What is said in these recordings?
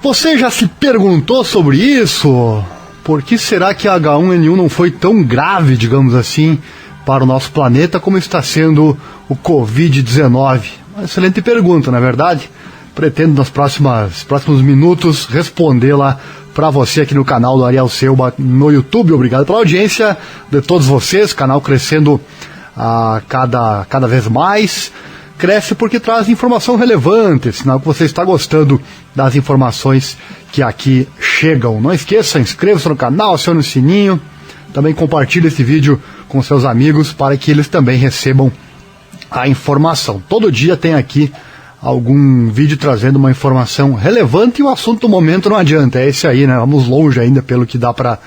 Você já se perguntou sobre isso? Por que será que a H1N1 não foi tão grave, digamos assim, para o nosso planeta como está sendo o Covid-19? Uma excelente pergunta, não é verdade? Pretendo nos próximos minutos respondê-la para você aqui no canal do Ariel Seuba no YouTube. Obrigado pela audiência de todos vocês, canal crescendo cada vez mais. Cresce porque traz informação relevante, sinal que você está gostando das informações que aqui chegam. Não esqueça, inscreva-se no canal, acione o sininho, também compartilhe esse vídeo com seus amigos para que eles também recebam a informação. Todo dia tem aqui algum vídeo trazendo uma informação relevante e o assunto do momento não adianta, é esse aí, né? Vamos longe ainda pelo que dá para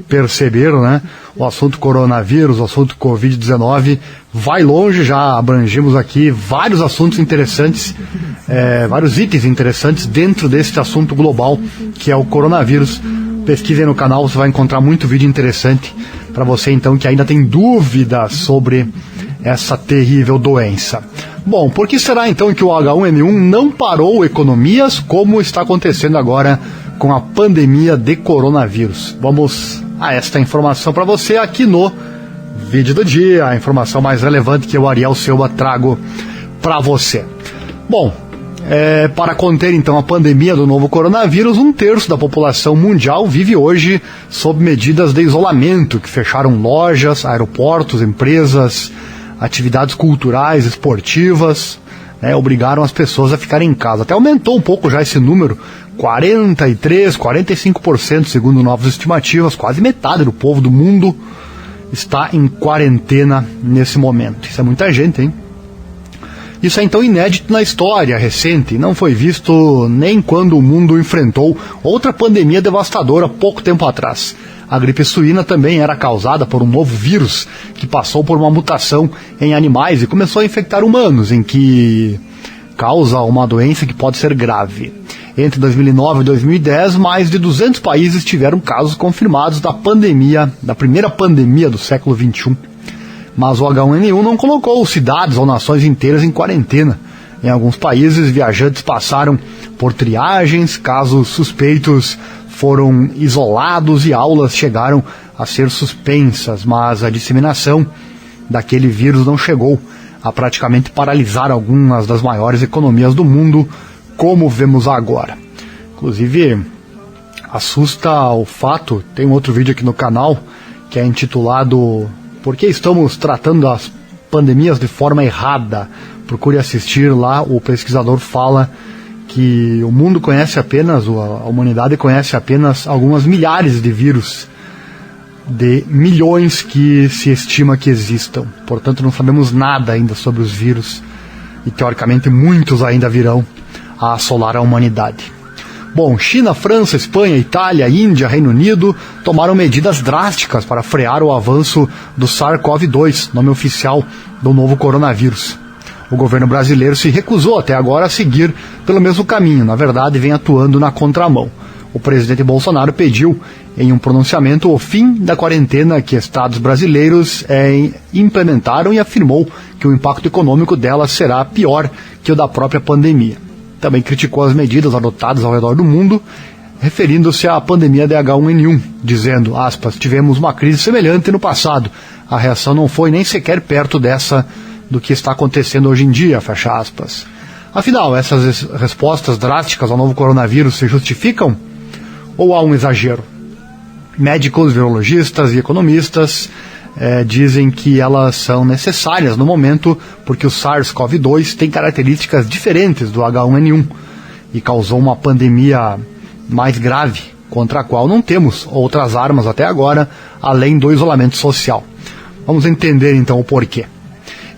perceber, né? O assunto coronavírus, o assunto Covid-19 vai longe, já abrangimos aqui vários assuntos interessantes, vários itens interessantes dentro desse assunto global que é o coronavírus. Pesquisem no canal, você vai encontrar muito vídeo interessante para você então que ainda tem dúvidas sobre essa terrível doença. Bom, por que será então que o H1N1 não parou economias como está acontecendo agora com a pandemia de coronavírus? Vamos a esta informação para você aqui no vídeo do dia, a informação mais relevante que o Ariel Seuba trago para você. Bom, para conter então a pandemia do novo coronavírus, 1/3 da população mundial vive hoje sob medidas de isolamento, que fecharam lojas, aeroportos, empresas, atividades culturais, esportivas, obrigaram as pessoas a ficarem em casa. Até aumentou um pouco já esse número, 43%, 45% segundo novas estimativas, quase metade do povo do mundo está em quarentena nesse momento. Isso é muita gente, hein? Isso é então inédito na história recente, não foi visto nem quando o mundo enfrentou outra pandemia devastadora pouco tempo atrás. A gripe suína também era causada por um novo vírus que passou por uma mutação em animais e começou a infectar humanos, em que causa uma doença que pode ser grave. Entre 2009 e 2010, mais de 200 países tiveram casos confirmados da primeira pandemia do século XXI. Mas o H1N1 não colocou cidades ou nações inteiras em quarentena. Em alguns países, viajantes passaram por triagens, casos suspeitos foram isolados e aulas chegaram a ser suspensas, mas a disseminação daquele vírus não chegou a praticamente paralisar algumas das maiores economias do mundo, como vemos agora. Inclusive, assusta o fato, tem um outro vídeo aqui no canal, que é intitulado "Por que estamos tratando as pandemias de forma errada?". Procure assistir lá, o pesquisador fala que o mundo conhece apenas, a humanidade conhece apenas algumas milhares de vírus, de milhões que se estima que existam. Portanto, não sabemos nada ainda sobre os vírus e, teoricamente, muitos ainda virão a assolar a humanidade. Bom, China, França, Espanha, Itália, Índia, Reino Unido tomaram medidas drásticas para frear o avanço do SARS-CoV-2, nome oficial do novo coronavírus. O governo brasileiro se recusou até agora a seguir pelo mesmo caminho, na verdade vem atuando na contramão. O presidente Bolsonaro pediu, em um pronunciamento, o fim da quarentena que estados brasileiros implementaram e afirmou que o impacto econômico dela será pior que o da própria pandemia. Também criticou as medidas adotadas ao redor do mundo, referindo-se à pandemia de H1N1, dizendo, aspas, "tivemos uma crise semelhante no passado. A reação não foi nem sequer perto dessa do que está acontecendo hoje em dia", fecha aspas. Afinal, essas respostas drásticas ao novo coronavírus se justificam? Ou há um exagero? Médicos, virologistas e economistas dizem que elas são necessárias no momento porque o SARS-CoV-2 tem características diferentes do H1N1 e causou uma pandemia mais grave, contra a qual não temos outras armas até agora, além do isolamento social. Vamos entender então o porquê.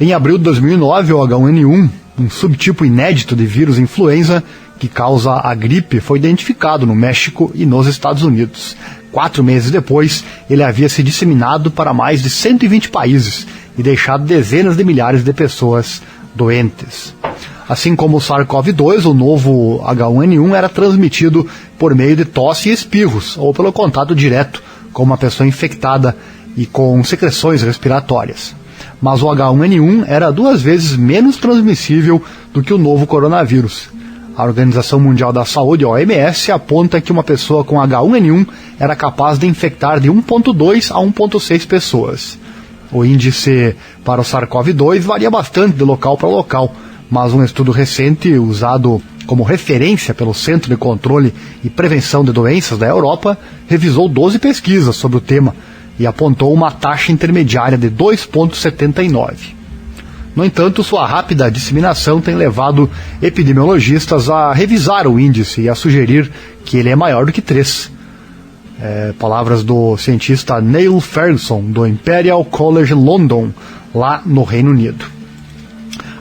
Em abril de 2009, o H1N1, um subtipo inédito de vírus influenza que causa a gripe, foi identificado no México e nos Estados Unidos. 4 meses depois, ele havia se disseminado para mais de 120 países e deixado dezenas de milhares de pessoas doentes. Assim como o SARS-CoV-2, o novo H1N1 era transmitido por meio de tosse e espirros, ou pelo contato direto com uma pessoa infectada e com secreções respiratórias. Mas o H1N1 era 2 vezes menos transmissível do que o novo coronavírus. A Organização Mundial da Saúde, a OMS, aponta que uma pessoa com H1N1 era capaz de infectar de 1,2 a 1,6 pessoas. O índice para o SARS-CoV-2 varia bastante de local para local, mas um estudo recente usado como referência pelo Centro de Controle e Prevenção de Doenças da Europa revisou 12 pesquisas sobre o tema e apontou uma taxa intermediária de 2,79. No entanto, sua rápida disseminação tem levado epidemiologistas a revisar o índice e a sugerir que ele é maior do que 3. Palavras do cientista Neil Ferguson, do Imperial College London, lá no Reino Unido.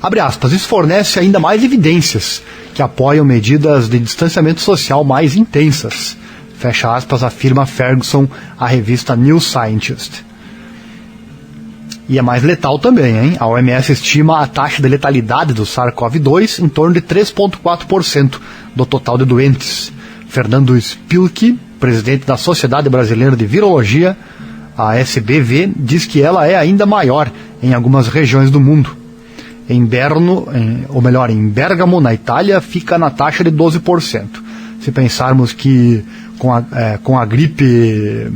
Abre aspas, isso fornece ainda mais evidências que apoiam medidas de distanciamento social mais intensas. Fecha aspas, afirma Ferguson à revista New Scientist. E é mais letal também, hein? A OMS estima a taxa de letalidade do SARS-CoV-2 em torno de 3,4% do total de doentes. Fernando Spilke, presidente da Sociedade Brasileira de Virologia, a SBV, diz que ela é ainda maior em algumas regiões do mundo. Em Bérgamo, na Itália, fica na taxa de 12%. Se pensarmos que com a gripe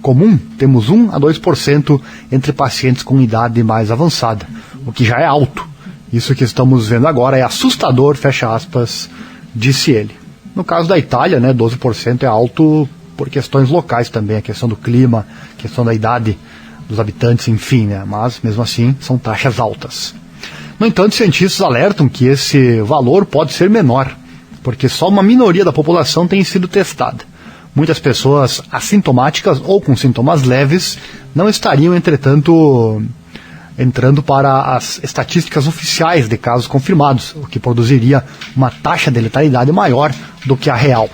comum, temos 1 a 2% entre pacientes com idade mais avançada, o que já é alto. Isso que estamos vendo agora é assustador, fecha aspas, disse ele. No caso da Itália, 12% é alto por questões locais também, a questão do clima, a questão da idade dos habitantes, enfim, mas mesmo assim são taxas altas. No entanto, cientistas alertam que esse valor pode ser menor, porque só uma minoria da população tem sido testada. Muitas pessoas assintomáticas ou com sintomas leves não estariam, entretanto, entrando para as estatísticas oficiais de casos confirmados, o que produziria uma taxa de letalidade maior do que a real.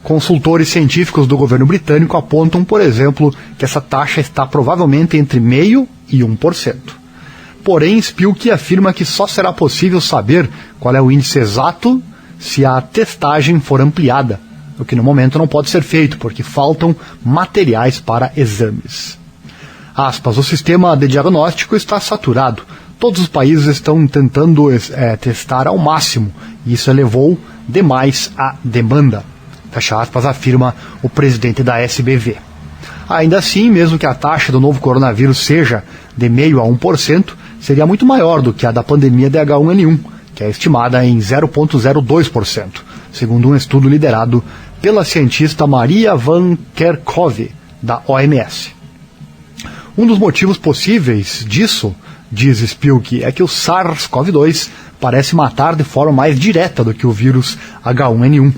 Consultores científicos do governo britânico apontam, por exemplo, que essa taxa está provavelmente entre 0,5% e 1%. Porém, Spilke afirma que só será possível saber qual é o índice exato se a testagem for ampliada, o que no momento não pode ser feito, porque faltam materiais para exames. Aspas, o sistema de diagnóstico está saturado. Todos os países estão tentando testar ao máximo, e isso elevou demais a demanda. Fecha aspas, afirma o presidente da SBV. Ainda assim, mesmo que a taxa do novo coronavírus seja de 0,5% a 1%, seria muito maior do que a da pandemia de H1N1, que é estimada em 0,02%, segundo um estudo liderado pela cientista Maria Van Kerkhove, da OMS. Um dos motivos possíveis disso, diz Spilke, é que o SARS-CoV-2 parece matar de forma mais direta do que o vírus H1N1.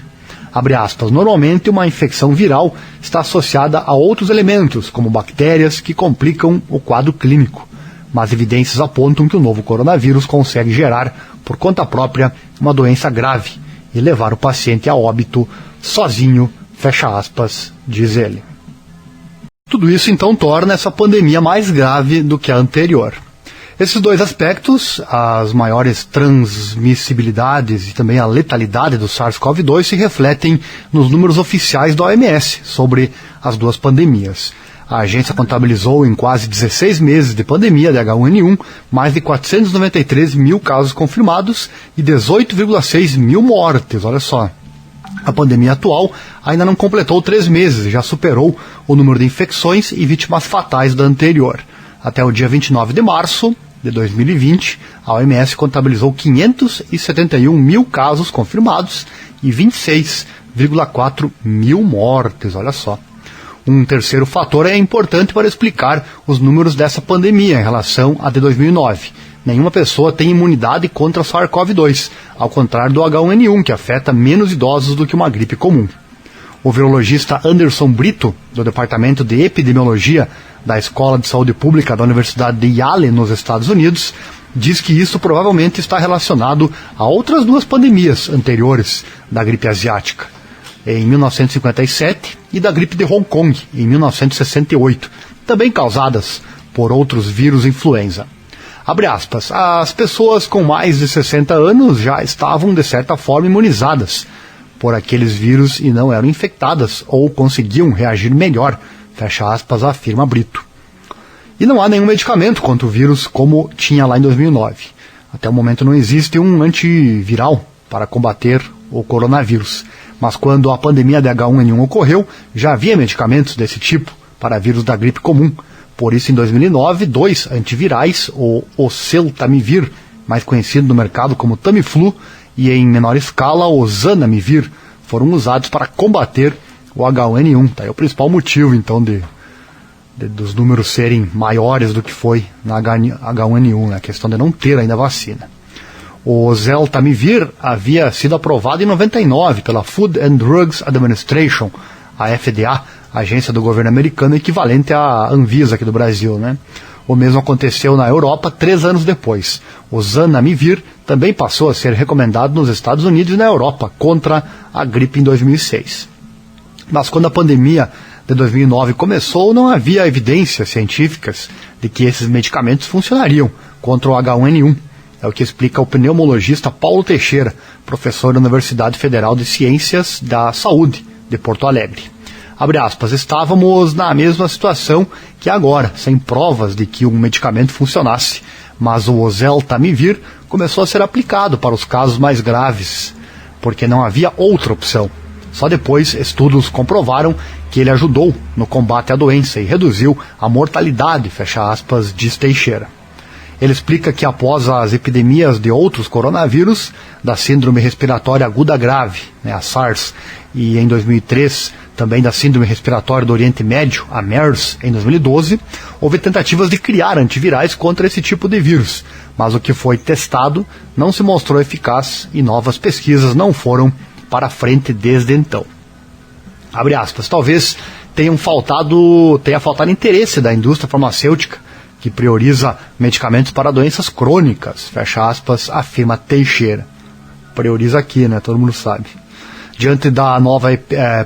Abre aspas, normalmente uma infecção viral está associada a outros elementos, como bactérias, que complicam o quadro clínico. Mas evidências apontam que o novo coronavírus consegue gerar, por conta própria, uma doença grave e levar o paciente a óbito sozinho, fecha aspas, diz ele. Tudo isso então torna essa pandemia mais grave do que a anterior. Esses dois aspectos, as maiores transmissibilidades e também a letalidade do SARS-CoV-2, se refletem nos números oficiais da OMS sobre as duas pandemias. A agência contabilizou em quase 16 meses de pandemia de H1N1 mais de 493 mil casos confirmados e 18,6 mil mortes, olha só. A pandemia atual ainda não completou 3 meses e já superou o número de infecções e vítimas fatais da anterior. Até o dia 29 de março de 2020, a OMS contabilizou 571 mil casos confirmados e 26,4 mil mortes, olha só. Um terceiro fator é importante para explicar os números dessa pandemia em relação à de 2009. Nenhuma pessoa tem imunidade contra o SARS-CoV-2, ao contrário do H1N1, que afeta menos idosos do que uma gripe comum. O virologista Anderson Brito, do Departamento de Epidemiologia da Escola de Saúde Pública da Universidade de Yale, nos Estados Unidos, diz que isso provavelmente está relacionado a outras duas pandemias anteriores da gripe asiática, em 1957, e da gripe de Hong Kong, em 1968, também causadas por outros vírus influenza. Abre aspas, as pessoas com mais de 60 anos já estavam, de certa forma, imunizadas por aqueles vírus e não eram infectadas ou conseguiam reagir melhor, fecha aspas, afirma Brito. E não há nenhum medicamento contra o vírus como tinha lá em 2009. Até o momento não existe um antiviral para combater o coronavírus. Mas quando a pandemia de H1N1 ocorreu, já havia medicamentos desse tipo para vírus da gripe comum. Por isso, em 2009, 2 antivirais, o oseltamivir, mais conhecido no mercado como Tamiflu, e em menor escala, o zanamivir, foram usados para combater o H1N1. Tá aí o principal motivo, então, dos números serem maiores do que foi na H1N1, né? A questão de não ter ainda vacina. O oseltamivir havia sido aprovado em 99 pela Food and Drugs Administration, a FDA, a agência do governo americano equivalente à Anvisa aqui do Brasil, né? O mesmo aconteceu na Europa 3 anos depois. O zanamivir também passou a ser recomendado nos Estados Unidos e na Europa contra a gripe em 2006. Mas quando a pandemia de 2009 começou, não havia evidências científicas de que esses medicamentos funcionariam contra o H1N1. É o que explica o pneumologista Paulo Teixeira, professor da Universidade Federal de Ciências da Saúde de Porto Alegre. Abre aspas, estávamos na mesma situação que agora, sem provas de que um medicamento funcionasse, mas o oseltamivir começou a ser aplicado para os casos mais graves, porque não havia outra opção. Só depois, estudos comprovaram que ele ajudou no combate à doença e reduziu a mortalidade, fecha aspas, diz Teixeira. Ele explica que após as epidemias de outros coronavírus, da síndrome respiratória aguda grave, né, a SARS, e em 2003 também da síndrome respiratória do Oriente Médio, a MERS, em 2012, houve tentativas de criar antivirais contra esse tipo de vírus, mas o que foi testado não se mostrou eficaz e novas pesquisas não foram para frente desde então. Abre aspas, talvez tenha faltado interesse da indústria farmacêutica, que prioriza medicamentos para doenças crônicas, fecha aspas, afirma Teixeira. Prioriza aqui, né? Todo mundo sabe. Diante da nova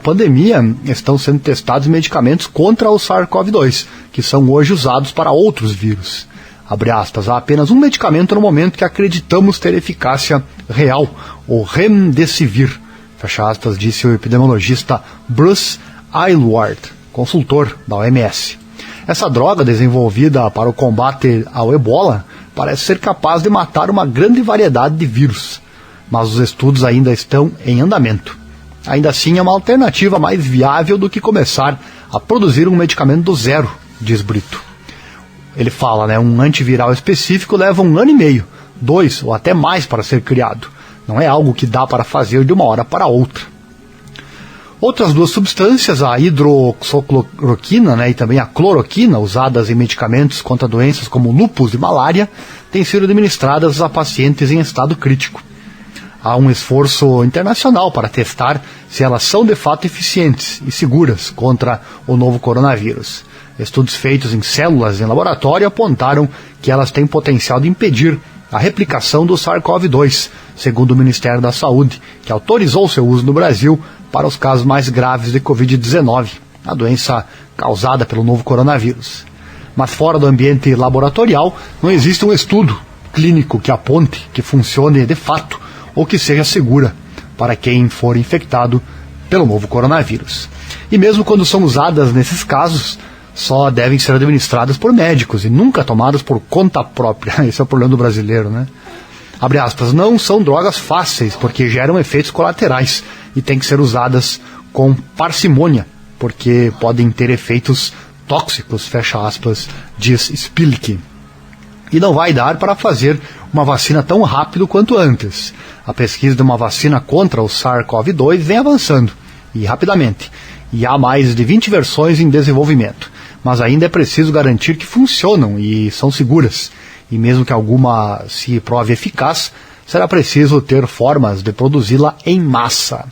pandemia, estão sendo testados medicamentos contra o SARS-CoV-2, que são hoje usados para outros vírus. Abre aspas, há apenas um medicamento no momento que acreditamos ter eficácia real, o Remdesivir, fecha aspas, disse o epidemiologista Bruce Aylward, consultor da OMS. Essa droga, desenvolvida para o combate ao ebola, parece ser capaz de matar uma grande variedade de vírus, mas os estudos ainda estão em andamento. Ainda assim, é uma alternativa mais viável do que começar a produzir um medicamento do zero, diz Brito. Ele fala, né, um antiviral específico leva 1 ano e meio, 2 ou até mais para ser criado. Não é algo que dá para fazer de uma hora para outra. Outras 2 substâncias, a hidroxicloroquina, né, e também a cloroquina, usadas em medicamentos contra doenças como lúpus e malária, têm sido administradas a pacientes em estado crítico. Há um esforço internacional para testar se elas são de fato eficientes e seguras contra o novo coronavírus. Estudos feitos em células em laboratório apontaram que elas têm potencial de impedir a replicação do SARS-CoV-2, segundo o Ministério da Saúde, que autorizou seu uso no Brasil para os casos mais graves de Covid-19, a doença causada pelo novo coronavírus. Mas fora do ambiente laboratorial, não existe um estudo clínico que aponte que funcione de fato ou que seja segura para quem for infectado pelo novo coronavírus. E mesmo quando são usadas nesses casos, só devem ser administradas por médicos e nunca tomadas por conta própria. Esse é o problema do brasileiro, né? Abre aspas, não são drogas fáceis porque geram efeitos colaterais e têm que ser usadas com parcimônia porque podem ter efeitos tóxicos, fecha aspas, diz Spilke. E não vai dar para fazer uma vacina tão rápido quanto antes. A pesquisa de uma vacina contra o SARS-CoV-2 vem avançando, e rapidamente, e há mais de 20 versões em desenvolvimento. Mas ainda é preciso garantir que funcionam e são seguras. E mesmo que alguma se prove eficaz, será preciso ter formas de produzi-la em massa.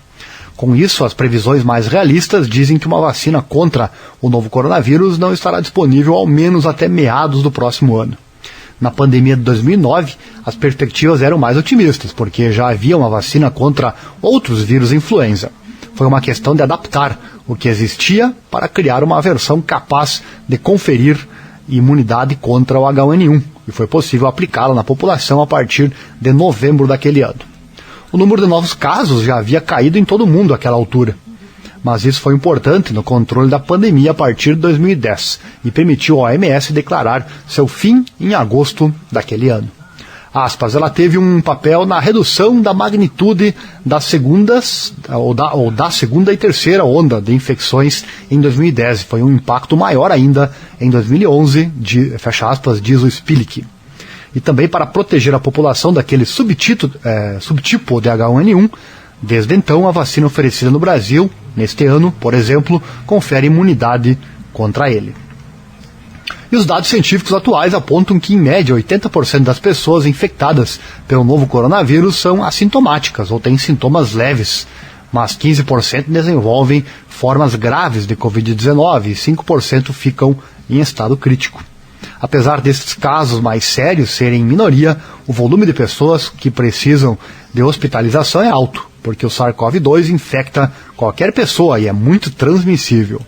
Com isso, as previsões mais realistas dizem que uma vacina contra o novo coronavírus não estará disponível ao menos até meados do próximo ano. Na pandemia de 2009, as perspectivas eram mais otimistas, porque já havia uma vacina contra outros vírus influenza. Foi uma questão de adaptar o que existia para criar uma versão capaz de conferir imunidade contra o H1N1, e foi possível aplicá-la na população a partir de novembro daquele ano. O número de novos casos já havia caído em todo o mundo àquela altura, mas isso foi importante no controle da pandemia a partir de 2010 e permitiu à OMS declarar seu fim em agosto daquele ano. Aspas, ela teve um papel na redução da magnitude das segundas, ou da segunda e terceira onda de infecções em 2010. Foi um impacto maior ainda em 2011, fecha aspas, diz o Spilk. E também para proteger a população daquele subtipo de H1N1, desde então a vacina oferecida no Brasil, neste ano, por exemplo, confere imunidade contra ele. E os dados científicos atuais apontam que, em média, 80% das pessoas infectadas pelo novo coronavírus são assintomáticas ou têm sintomas leves, mas 15% desenvolvem formas graves de Covid-19 e 5% ficam em estado crítico. Apesar desses casos mais sérios serem minoria, o volume de pessoas que precisam de hospitalização é alto, porque o SARS-CoV-2 infecta qualquer pessoa e é muito transmissível.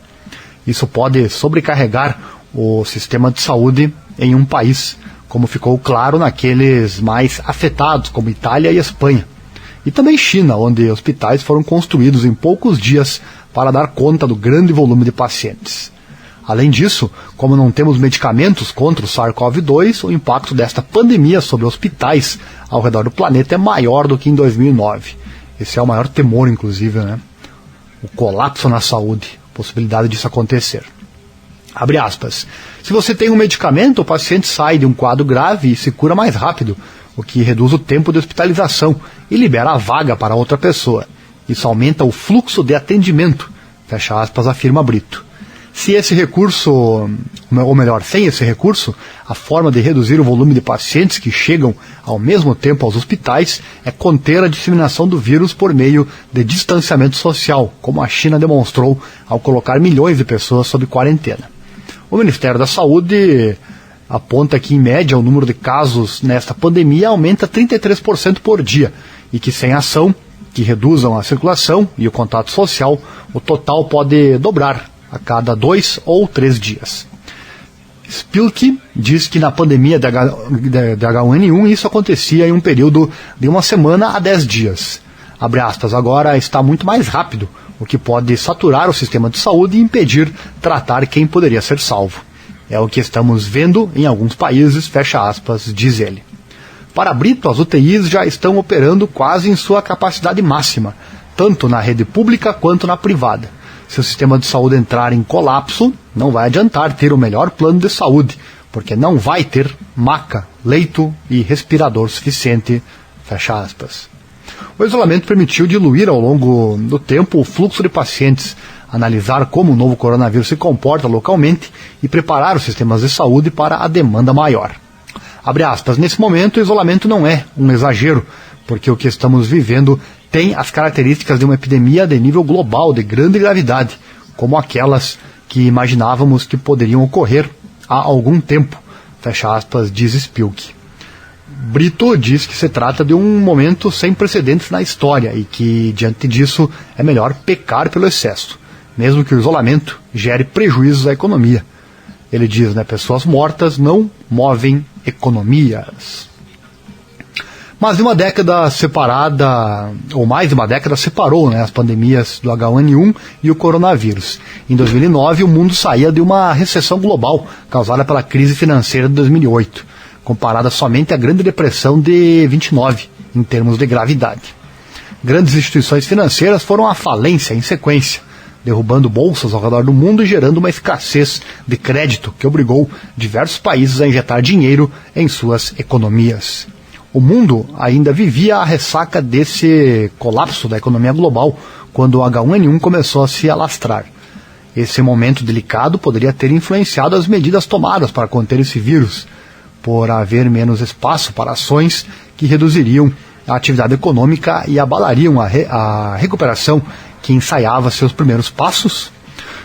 Isso pode sobrecarregar o sistema de saúde em um país, como ficou claro naqueles mais afetados, como Itália e Espanha. E também China, onde hospitais foram construídos em poucos dias para dar conta do grande volume de pacientes. Além disso, como não temos medicamentos contra o SARS-CoV-2, o impacto desta pandemia sobre hospitais ao redor do planeta é maior do que em 2009. Esse é o maior temor, inclusive, né? O colapso na saúde, possibilidade disso acontecer. Abre aspas. Se você tem um medicamento, o paciente sai de um quadro grave e se cura mais rápido, o que reduz o tempo de hospitalização e libera a vaga para outra pessoa. Isso aumenta o fluxo de atendimento, fecha aspas, afirma Brito. Se esse recurso, ou melhor, sem esse recurso, a forma de reduzir o volume de pacientes que chegam ao mesmo tempo aos hospitais é conter a disseminação do vírus por meio de distanciamento social, como a China demonstrou ao colocar milhões de pessoas sob quarentena. O Ministério da Saúde aponta que, em média, o número de casos nesta pandemia aumenta 33% por dia e que, sem ação que reduzam a circulação e o contato social, o total pode dobrar a cada 2 ou 3 dias. Spilk diz que na pandemia de H1N1 isso acontecia em um período de 1 semana a 10 dias. Abre aspas, agora está muito mais rápido, o que pode saturar o sistema de saúde e impedir tratar quem poderia ser salvo. É o que estamos vendo em alguns países, fecha aspas, diz ele. Para Brito, as UTIs já estão operando quase em sua capacidade máxima, tanto na rede pública quanto na privada. Se o sistema de saúde entrar em colapso, não vai adiantar ter o melhor plano de saúde, porque não vai ter maca, leito e respirador suficiente, fecha aspas. O isolamento permitiu diluir ao longo do tempo o fluxo de pacientes, analisar como o novo coronavírus se comporta localmente e preparar os sistemas de saúde para a demanda maior. Abre aspas, nesse momento o isolamento não é um exagero, porque o que estamos vivendo tem as características de uma epidemia de nível global de grande gravidade, como aquelas que imaginávamos que poderiam ocorrer há algum tempo, fecha aspas, diz Spilk. Brito diz que se trata de um momento sem precedentes na história e que, diante disso, é melhor pecar pelo excesso, mesmo que o isolamento gere prejuízos à economia. Ele diz, né, pessoas mortas não movem economias. Mas de uma década separada, ou mais de uma década, separou, né, as pandemias do H1N1 e o coronavírus. Em 2009, o mundo saía de uma recessão global causada pela crise financeira de 2008, comparada somente à Grande Depressão de 29, em termos de gravidade. Grandes instituições financeiras foram à falência em sequência, derrubando bolsas ao redor do mundo e gerando uma escassez de crédito que obrigou diversos países a injetar dinheiro em suas economias. O mundo ainda vivia a ressaca desse colapso da economia global quando o H1N1 começou a se alastrar. Esse momento delicado poderia ter influenciado as medidas tomadas para conter esse vírus, por haver menos espaço para ações que reduziriam a atividade econômica e abalariam a recuperação que ensaiava seus primeiros passos.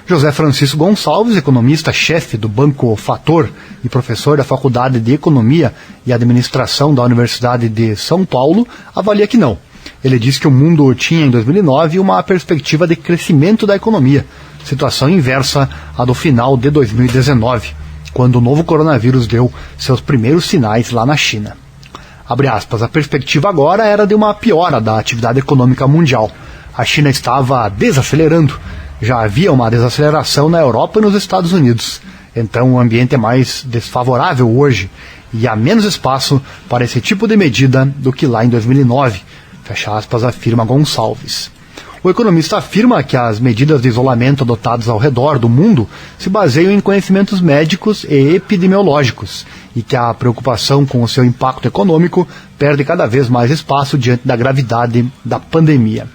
José Francisco Gonçalves, economista-chefe do Banco Fator e professor da Faculdade de Economia e Administração da Universidade de São Paulo, avalia que não. Ele diz que o mundo tinha em 2009 uma perspectiva de crescimento da economia, situação inversa à do final de 2019, quando o novo coronavírus deu seus primeiros sinais lá na China. Abre aspas, a perspectiva agora era de uma piora da atividade econômica mundial. A China estava desacelerando. Já havia uma desaceleração na Europa e nos Estados Unidos. Então o ambiente é mais desfavorável hoje e há menos espaço para esse tipo de medida do que lá em 2009, fecha aspas, afirma Gonçalves. O economista afirma que as medidas de isolamento adotadas ao redor do mundo se baseiam em conhecimentos médicos e epidemiológicos e que a preocupação com o seu impacto econômico perde cada vez mais espaço diante da gravidade da pandemia.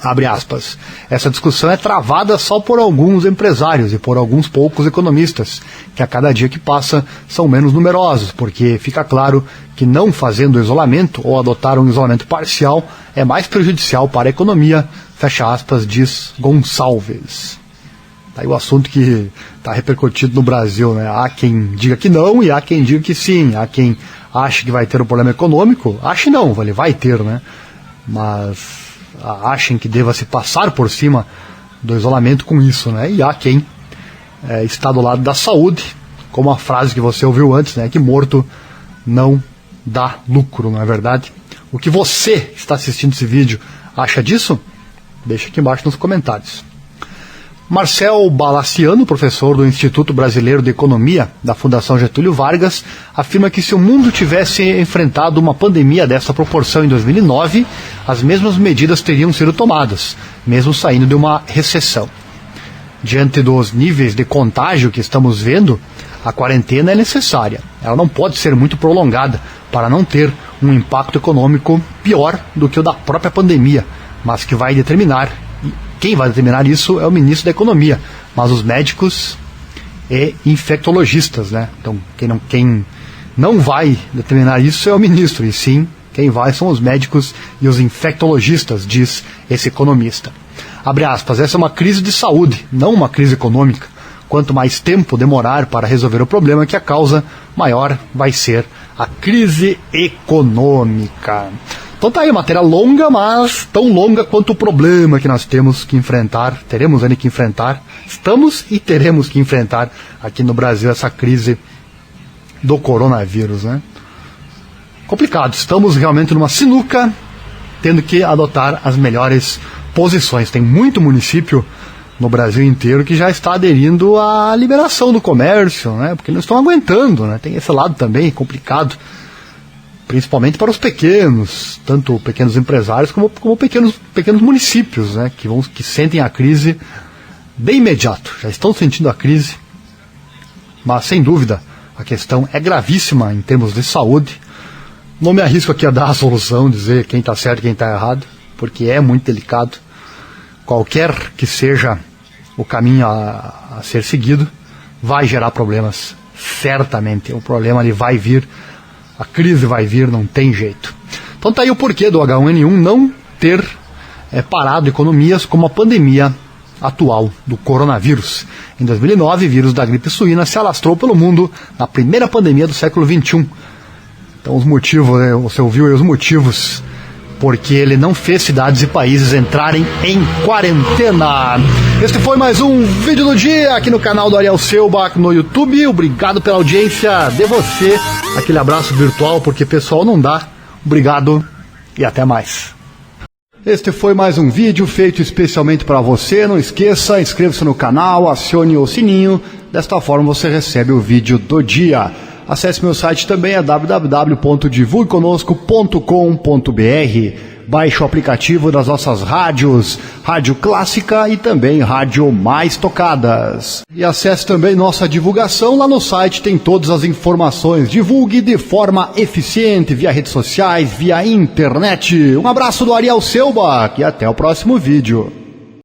Abre aspas. Essa discussão é travada só por alguns empresários e por alguns poucos economistas, que a cada dia que passa são menos numerosos, porque fica claro que não fazendo o isolamento ou adotar um isolamento parcial é mais prejudicial para a economia, fecha aspas, diz Gonçalves. Tá aí o assunto que está repercutido no Brasil, né? Há quem diga que não e há quem diga que sim. Há quem ache que vai ter um problema econômico, ache não, ele vai ter, né? Mas achem que deva se passar por cima do isolamento com isso, né? E há quem está do lado da saúde, como a frase que você ouviu antes, né? Que morto não dá lucro, não é verdade? O que você está assistindo esse vídeo acha disso? Deixa aqui embaixo nos comentários. Marcel Balaciano, professor do Instituto Brasileiro de Economia da Fundação Getúlio Vargas, afirma que se o mundo tivesse enfrentado uma pandemia dessa proporção em 2009, as mesmas medidas teriam sido tomadas, mesmo saindo de uma recessão. Diante dos níveis de contágio que estamos vendo, a quarentena é necessária. Ela não pode ser muito prolongada para não ter um impacto econômico pior do que o da própria pandemia, mas que vai determinar. Quem vai determinar isso é o ministro da Economia, mas os médicos e infectologistas, né? Então, quem não vai determinar isso é o ministro, e sim, quem vai são os médicos e os infectologistas, diz esse economista. Abre aspas, essa é uma crise de saúde, não uma crise econômica. Quanto mais tempo demorar para resolver o problema que a causa, maior vai ser a crise econômica. Então tá aí, matéria longa, mas tão longa quanto o problema que nós temos que enfrentar, teremos ainda que enfrentar, estamos e teremos que enfrentar aqui no Brasil essa crise do coronavírus, né? Complicado, estamos realmente numa sinuca, tendo que adotar as melhores posições. Tem muito município no Brasil inteiro que já está aderindo à liberação do comércio, né? Porque não estão aguentando, né? Tem esse lado também complicado, principalmente para os pequenos, tanto pequenos empresários como pequenos municípios, né, que sentem a crise de imediato, já estão sentindo a crise, mas sem dúvida a questão é gravíssima em termos de saúde. Não me arrisco aqui a dar a solução, dizer quem está certo e quem está errado, porque é muito delicado. Qualquer que seja o caminho a ser seguido, vai gerar problemas, certamente. O problema ele vai vir, a crise vai vir, não tem jeito. Então tá aí o porquê do H1N1 não ter parado economias como a pandemia atual do coronavírus. Em 2009, o vírus da gripe suína se alastrou pelo mundo na primeira pandemia do século XXI. Então os motivos, você ouviu aí os motivos, porque ele não fez cidades e países entrarem em quarentena. Este foi mais um vídeo do dia aqui no canal do Ariel Selbach no YouTube. Obrigado pela audiência de você. Aquele abraço virtual, porque pessoal não dá. Obrigado e até mais. Este foi mais um vídeo feito especialmente para você. Não esqueça, inscreva-se no canal, acione o sininho. Desta forma você recebe o vídeo do dia. Acesse meu site também, é www.divulgueconosco.com.br. Baixe o aplicativo das nossas rádios, Rádio Clássica e também Rádio Mais Tocadas. E acesse também nossa divulgação, lá no site tem todas as informações. Divulgue de forma eficiente, via redes sociais, via internet. Um abraço do Ariel Selbach e até o próximo vídeo.